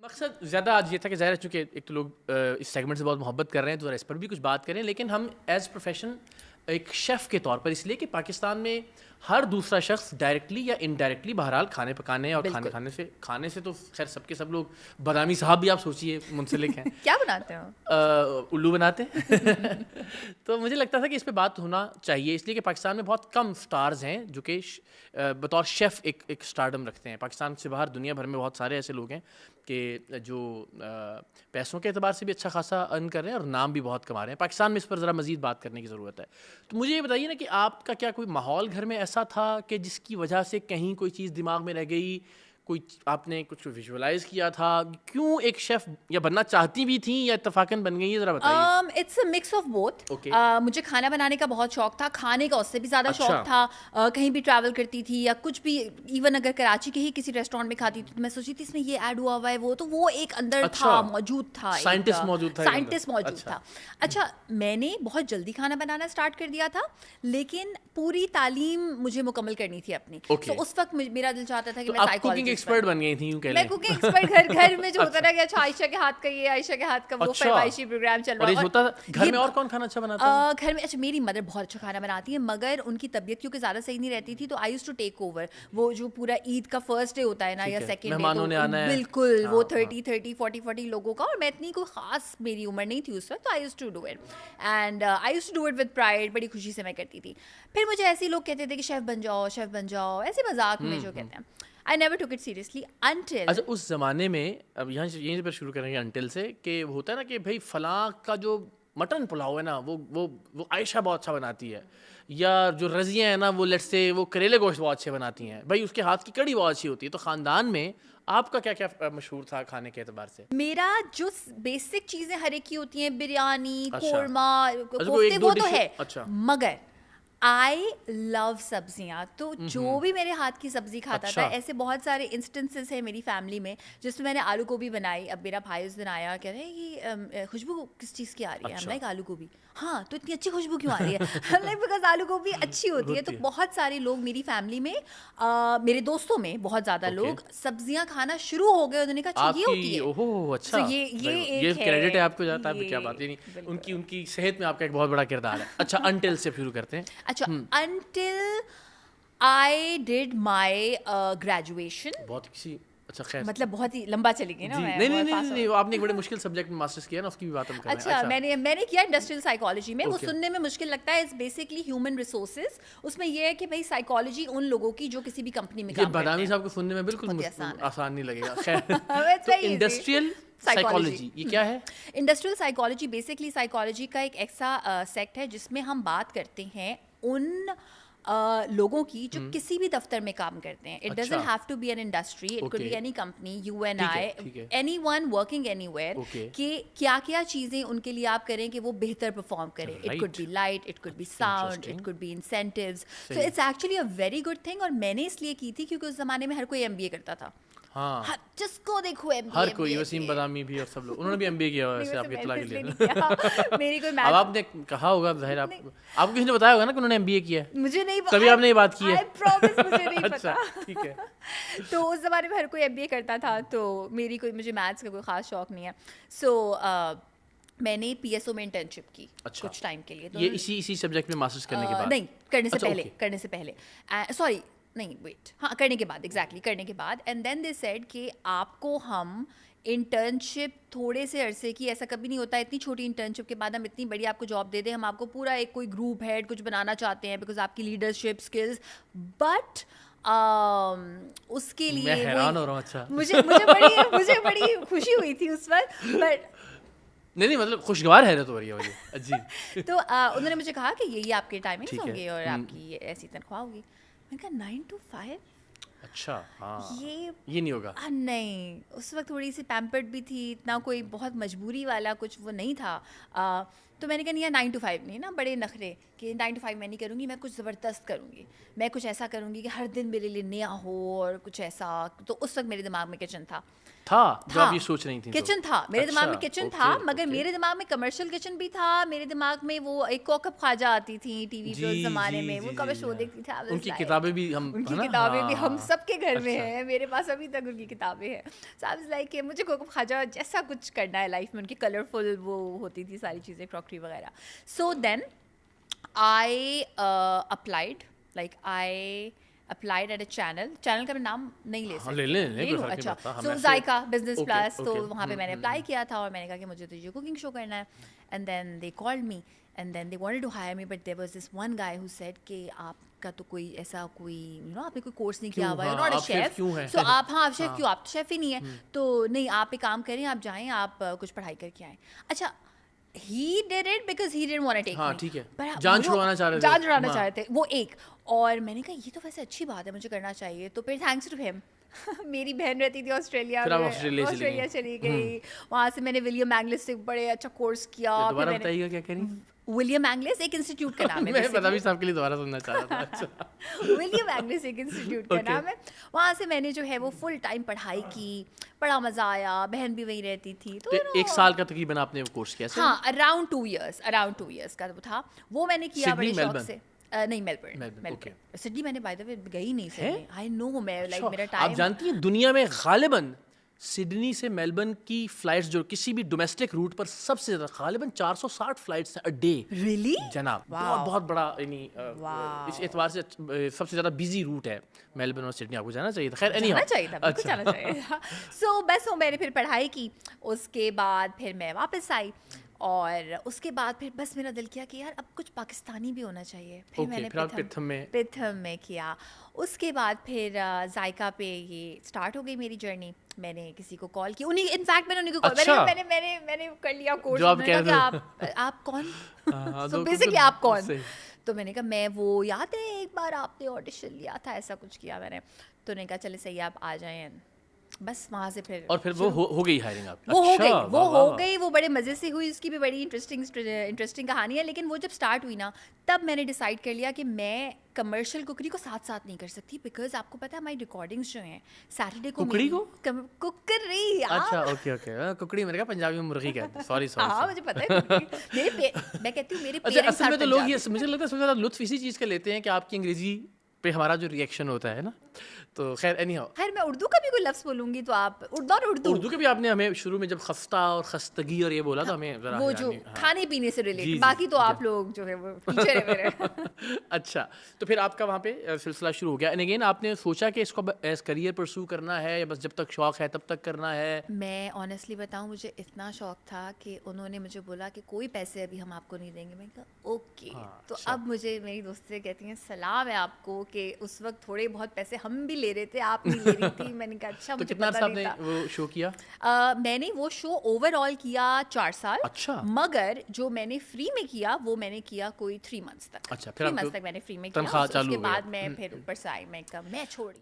مقصد زیادہ آج یہ تھا کہ ظاہر ہے چونکہ ایک تو لوگ اس سیگمنٹ سے بہت محبت کر رہے ہیں تو اس پر بھی کچھ بات کریں, لیکن ہم ایز پروفیشن ایک شیف کے طور پر اس لیے کہ پاکستان میں ہر دوسرا شخص ڈائریکٹلی یا انڈائریکٹلی بہرحال کھانے پکانے اور کھانے سے تو خیر سب کے سب لوگ, بادامی صاحب بھی آپ سوچیے منسلک ہیں. کیا بناتے ہو؟ الو بناتے ہیں. تو مجھے لگتا تھا کہ اس پہ بات ہونا چاہیے, اس لیے کہ پاکستان میں بہت کم سٹارز ہیں جو کہ بطور شیف ایک اسٹارڈم رکھتے ہیں. پاکستان سے باہر دنیا بھر میں بہت سارے ایسے لوگ ہیں کہ جو پیسوں کے اعتبار سے بھی اچھا خاصا ارن کر رہے ہیں اور نام بھی بہت کما رہے ہیں. پاکستان میں اس پر ذرا مزید بات کرنے کی ضرورت ہے. تو مجھے یہ بتائیے نا کہ آپ کا کیا کوئی ماحول گھر میں ایسا تھا کہ جس کی وجہ سے کہیں کوئی چیز دماغ میں رہ گئی, کوئی آپ نے کچھ ویژولائز کیا تھا, کیوں ایک شیف یا بننا چاہتی بھی تھیں یا اتفاقاً بن گئی, ذرا بتائیے. It's a mix of both. مجھے کھانا بنانے کا بہت شوق تھا, کھانے کا اس سے بھی زیادہ شوق تھا. کہیں بھی ٹریول کرتی تھی یا کچھ بھی, ایون اگر کراچی کے ہی کسی ریسٹورینٹ میں کھاتی تھی تو میں سوچی تھی اس میں یہ ایڈ ہوا ہوا ہے, وہ تو وہ ایک اندر تھا, موجود تھا, سائنٹسٹ موجود تھا. اچھا, میں نے بہت جلدی کھانا بنانا اسٹارٹ کر دیا تھا, لیکن پوری تعلیم مجھے مکمل کرنی تھی اپنی. تو اس وقت میرا دل چاہتا تھا کہ میں سائیکالوجسٹ ایکسپرٹ بن گئی تھی. میں کوکنگ ایکسپرٹ, گھر میں جو ہوتا نا کہ اچھا عائشہ کے ہاتھ کا یہ, عائشہ کے ہاتھ کا وہ, فرمائشی پروگرام چل رہا ہے. گھر میں اور کون کھانا اچھا بناتا ہے؟ گھر میں اچھا میری مدر بہت اچھا کھانا بناتی ہے, مگر ان کی طبیعت کیونکہ زیادہ صحیح نہیں رہتی تھی تو I used to take over. وہ جو پورا عید کا فرسٹ ڈے ہوتا ہے نا یا سیکنڈ ڈے, بالکل وہ 30-40 لوگوں کا, اور میں اتنی کوئی خاص میری عمر نہیں تھی اس وقت, تو I used to do it and I used to do it with pride. بڑی خوشی سے میں کرتی تھی. پھر مجھے ایسے لوگ کہتے تھے کہ شیف بن جاؤ, شیف بن جاؤ, ایسے مذاق میں جو کہتے ہیں. I never took it seriously until. اچھا, اس زمانے میں اب یہیں پر شروع کریں گے انٹل سے, کہ ہوتا ہے نا کہ بھائی فلاں کا جو مٹن پلاؤ ہے نا وہ عائشہ بہت اچھا بناتی ہے, یا جو رضیاں ہیں نا وہ لیٹس سے وہ کریلے گوشت بہت اچھے بناتی ہیں, بھائی اس کے ہاتھ کی کڑی بہت اچھی ہوتی ہے. تو خاندان میں آپ کا کیا کیا مشہور تھا کھانے کے اعتبار سے؟ میرا جو بیسک چیزیں ہر ایک کی ہوتی ہیں, بریانی, قورمہ, کوفتے, وہ تو ہے, مگر آئی لو سبزیاں. تو جو بھی میرے ہاتھ کی سبزی کھاتا تھا, ایسے بہت سارے انسٹنسز ہیں میری فیملی میں جس میں میں نے آلو گوبھی بنائی. اب میرا بھائی اس دن آیا, کہہ رہے ہیں یہ خوشبو کس چیز کی آ رہی ہے؟ ہم لائک آلو گوبھی. ہاں, تو اتنی اچھی خوشبو کیوں آ رہی ہے؟ ہم لائک بیکاز آلو گوبھی اچھی ہوتی ہے. تو بہت سارے لوگ میری فیملی میں, میرے دوستوں میں بہت زیادہ لوگ سبزیاں کھانا شروع ہو گئے. انہوں نے کہا یہ ہوتی ہے. اچھا, یہ کریڈٹ ہے آپ کو جاتا ہے, کیا بات ہے, ان کی صحت میں آپ کا ایک بہت بڑا کردار ہے. اچھا, انٹل سے شروع کرتے ہیں. اچھا, until I did my graduation. بہت کسی اچھا خیر, مطلب بہت ہی لمبا چلی گئی نا. نہیں, آپ نے ایک بڑے مشکل سبجیکٹ میں ماسٹرز کیا نا, اس کی بھی بات ہم کر رہے ہیں. اچھا, میں نے کیا انڈسٹریل سائیکالوجی میں. وہ سننے میں مشکل لگتا ہے, بیسکلی ہیومن ریسورسز. اس میں یہ ہے کہ بھائی سائیکالوجی ان لوگوں کی جو کسی بھی کمپنی میں کام کرتے ہیں. بادامی صاحب کو سننے میں بالکل آسان نہیں لگے گا. خیر, تو انڈسٹریل سائیکالوجی یہ کیا ہے؟ انڈسٹریل سائیکالوجی بیسکلی سائیکالوجی کا ایک ایسا سیکٹ ہے جس میں ہم بات کرتے ہیں ان لوگوں کی جو کسی بھی دفتر میں کام کرتے ہیں. It doesn't have to be an industry, it could be any company, you and I, anyone working anywhere, کہ کیا کیا چیزیں ان کے لیے آپ کریں کہ وہ بہتر پرفارم کریں. It could be light, it could be sound, it could be incentives. So it's actually a very good thing. اور میں نے اس لیے کی تھی کیونکہ اس زمانے میں ہر کوئی ایم بی اے کرتا تھا. ہاں, جس کو دیکھو ہر کوئی, وسیم بادامی بھی اور سب لوگ, انہوں نے بھی ایم بی اے کیا ہوا ہے. آپ کی اطلاع کے لیے میری کوئی اب آپ نے کہا ہوگا, ظاہر آپ کو کسی نے بتایا ہوگا نا کہ انہوں نے ایم بی اے کیا ہے, مجھے نہیں, تبھی آپ نے یہ بات کی ہے. مجھے نہیں پتا. ٹھیک ہے. تو اس زمانے میں ہر کوئی ایم بی اے کرتا تھا, تو میری کوئی, مجھے میتھس کا کوئی خاص شوق نہیں ہے. سو میں نے پی ایس او میں انٹرنشپ کی کچھ ٹائم کے لیے. یہ اسی سبجیکٹ میں ماسٹرز کرنے کے بعد؟ نہیں, کرنے سے پہلے سوری نہیں ویٹ, ہاں کرنے کے بعد, ایگزیکٹلی کرنے کے بعد. اینڈ دین دے سیڈ کہ آپ کو ہم انٹرنشپ تھوڑے سے عرصے کی, ایسا کبھی نہیں ہوتا اتنی چھوٹی انٹرنشپ کے بعد ہم اتنی بڑی آپ کو جاب دے دیں, ہم آپ کو پورا ایک کوئی گروپ ہیڈ کچھ بنانا چاہتے ہیں بیکاز آپ کی لیڈرشپ اسکلز. بٹ اس کے لیے میں حیران ہو رہا ہوں. اچھا, مجھے بڑی خوشی ہوئی تھی اس وقت. بٹ نہیں مطلب خوشگوار حیرت ہو رہی ہے مجھے. جی. تو انہوں نے مجھے کہا کہ یہ آپ کے ٹائمنگس ہوں گے اور آپ کی ایسی تنخواہ ہوگی. میں نے کہا 9 to 5. اچھا, ہاں, یہ نہیں ہوگا. نہیں, اس وقت تھوڑی سی پیمپرڈ بھی تھی, اتنا کوئی بہت مجبوری والا کچھ وہ نہیں تھا. تو تو میں نے کہا نہیں 9 to 5 نہیں نا, بڑے نخرے کہ 9 to 5 میں نہیں کروں گی, میں کچھ زبردست کروں گی, میں کچھ ایسا کروں گی کہ ہر دن میرے لیے نیا ہو اور کچھ ایسا. تو اس وقت میرے دماغ میں کچن تھا جو آپ یہ سوچ رہی تھیں, کچن تھا میرے دماغ میں, کچن تھا, مگر میرے دماغ میں کمرشل کچن بھی تھا, میرے دماغ میں وہ ایک کوکب خواجہ آتی تھی ٹی وی پہ اس زمانے میں, وہ کبھی شو دیکھتی تھی, ان کی کتابیں بھی ہم سب کے گھر میں ہیں, میرے پاس ابھی تک ان کی کتابیں ہیں. سو آئی واز لائک کہ مجھے کوکب خواجہ جیسا کچھ کرنا ہے لائف میں, ان کی کلرفل وہ ہوتی تھی ساری چیزیں, کراکری وغیرہ. So then I applied, like I applied at a channel کا میں نام نہیں لے سکتی, اچھا, سو ذائقہ بزنس پلس, تو وہاں پہ میں نے اپلائی کیا تھا اور میں نے کہا کہ مجھے تو یہ کوکنگ شو کرنا ہے. And then they called me and then they wanted to hire me, but there was this one guy who said کہ آپ کا تو کوئی ایسا کوئی آپ نے کوئی کورس نہیں کیا ہوا ہے, ناٹ اے شیف, سو آپ آپ شیف کیوں, آپ تو شیف ہی نہیں ہے, تو نہیں آپ ایک کام کریں, آپ جائیں, آپ کچھ پڑھائی کر کے آئیں. اچھا, he did it because he didn't want to take me. ٹھیک ہے, جان چھڑوانا چاہ رہے تھے وہ ایک. اور میں نے کہا یہ تو ویسے اچھی بات ہے, مجھے کرنا چاہیے. تو پھر تھینکس ٹو ہیم میری بہن رہتی تھی آسٹریلیا میں, آسٹریلیا چلی گئی, وہاں سے میں نے ولیم اینگلس سے بڑے اچھا کورس کیا. ولیم اینگلس ایک انسٹیٹیوٹ کا نام ہے, میں پتہ بھی صاحب کے لیے دوبارہ سننا چاہ رہا تھا. ولیم اینگلس ایک انسٹیٹیوٹ کا نام ہے. وہاں سے میں نے جو ہے وہ فل ٹائم پڑھائی کی, بڑا مزہ آیا, بہن بھی وہیں رہتی تھی. تو 1 سال کا تقریباً آپ نے وہ کورس کیا؟ ہاں, اراؤنڈ 2 ایئرس کا وہ تھا. وہ میں نے کیا بڑے شوق سے. نہیں, میلبرن. سڈنی میں نے بائی دا وے گئی نہیں سڈنی. آئی نو, میں لائک میرا ٹائم. آپ جانتی ہیں دنیا میں غالباً سڈنی سے میلبرن کی فلائٹس جو کسی بھی ڈومیسٹک روٹ پر سب سے زیادہ غالباً 460 فلائٹس ہیں اے ڈے. ریئلی جناب, بہت بڑا, یعنی اس اعتبار سے سب سے زیادہ بزی روٹ ہے میلبرن اور سڈنی. آپ کو جانا چاہیے تھا. خیر جانا چاہیے تھا. سو بس وہ میں نے پھر پڑھائی کی, اس کے بعد پھر میں واپس آئی, اور اس کے بعد پھر بس میرا دل کیا کہ یار اب کچھ پاکستانی بھی ہونا چاہیے. پھر میں نے پتھم میں کیا. اس کے بعد پھر ذائقہ پہ یہ اسٹارٹ ہو گئی میری جرنی. میں نے کسی کو کال کی, انفیکٹ میں نے کو میں نے کر لیا کورس. آپ کون, سو بیسکلی آپ کون. تو میں نے کہا میں وہ, یاد ہے ایک بار آپ نے آڈیشن لیا تھا, ایسا کچھ کیا میں نے. تو نے کہا چلے صحیح آپ آ جائیں. بس وہاں سے پھر وہ ہو گئی ہائرنگ آپ. وہ ہو گئی, وہ بڑے مزے سے ہوئی. اس کی بھی بڑی انٹرسٹنگ کہانی ہے. لیکن وہ جب اسٹارٹ ہوئی نا, تب میں نے ڈیسائڈ کر لیا کہ میں کمرشل کوکری کو ساتھ ساتھ نہیں کر سکتی, بیکاز آپ کو پتا ہے ہماری ریکارڈنگس جو ہیں سیٹرڈے کو. کوکری, اچھا اوکے, ککڑی میں نے کہا پنجابی میں مرغی کہتے ہیں. سوری. ہاں مجھے پتا ہے, میں کہتی ہوں میرے پیرنٹس. اصل میں تو لوگ یہ مجھے لگتا ہے سب سے زیادہ لطف اسی چیز کا لیتے ہیں کہ آپ کی انگریزی پہ ہمارا جو ریئیکشن ہوتا ہے نا. تو خیر اینی ہاؤ, خیر میں اردو کا بھی کوئی لفظ بولوں گی تو آپ اردو کے بھی آپ نے ہمیں شروع میں جب خستہ اور خستگی اور یہ بولا تو ہمیں وہ جو کھانے پینے سے ریلیٹڈ, باقی تو آپ لوگ جو ہے وہ ٹیچر ہے میرے. اچھا, تو پھر آپ کا وہاں پہ سلسلہ شروع ہو گیا. اینڈ اگین آپ نے سوچا کہ اس کو ایز کریئر پرسو کرنا ہے یا بس جب تک شوق ہے تب تک کرنا ہے؟ میں آنیسٹلی بتاؤں, مجھے اتنا شوق تھا کہ انہوں نے مجھے بولا کہ کوئی پیسے ابھی ہم آپ کو نہیں دیں گے. میں کہا اوکے. تو اب مجھے میری دوستیں کہتی ہیں سلام ہے آپ کو کہ اس وقت تھوڑے بہت پیسے ہم بھی لے رہے تھے, آپ نہیں لے رہی تھی. میں نے کہا اچھا. تو کتنا عرصہ آپ نے وہ شو کیا؟ میں نے وہ شو اوور آل کیا 4 سال. اچھا. مگر جو میں نے فری میں کیا وہ میں نے کیا کوئی 3 months تک. اچھا, 3 months تک میں نے فری میں کیا. اس کے بعد میں پھر اوپر سے آئی, میں چھوڑی.